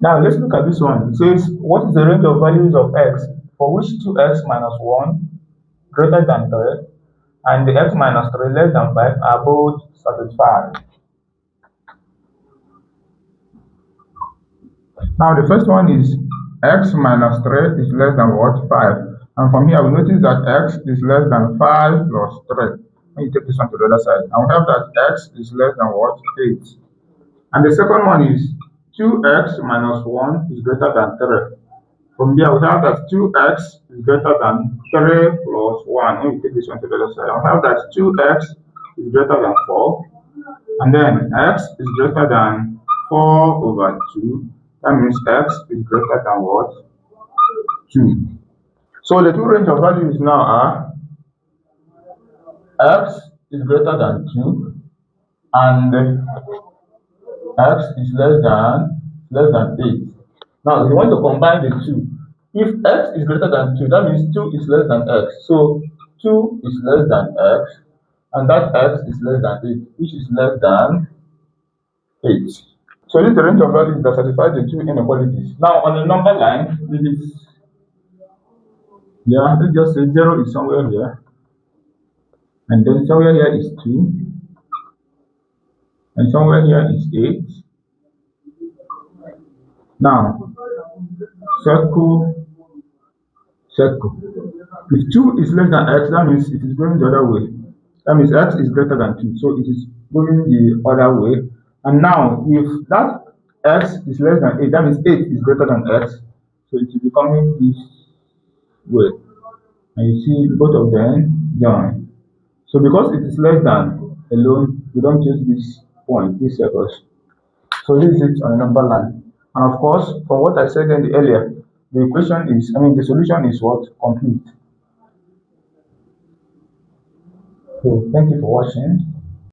Now let's look at this one. It says, what is the range of values of x for which 2x minus 1 greater than 3 and the x minus 3 less than 5 are both satisfied? Now the first one is x minus 3 is less than what? 5. And from here we notice that x is less than 5 plus 3. When you take this one to the other side, and we have that x is less than what? 8. And the second one is 2x minus 1 is greater than 3. From here we have that 2x is greater than 3 plus 1. When you take this one to the other side, we have that 2x is greater than 4. And then x is greater than 4 over 2. That means x is greater than what? 2. So the two range of values now are x is greater than 2 and x is less than 8. Now if you want to combine the two, if x is greater than 2, that means 2 is less than x. So 2 is less than x, and that x is less than 8, which is less than 8. So this is the range of values that satisfies the two inequalities. Now on the number line, it is, let's just say 0 is somewhere here, and then somewhere here is 2, and somewhere here is 8. Now circle. If 2 is less than x, that means it is going the other way. That means x is greater than 2, so it is going the other way. And now if that x is less than 8, that means 8 is greater than x, so it is becoming this way. And you see both of them join. So because it is less than alone, we don't use this point, this circles. So this is it on the number line. And of course, from what I said earlier, the equation is, the solution is what? Complete. So thank you for watching.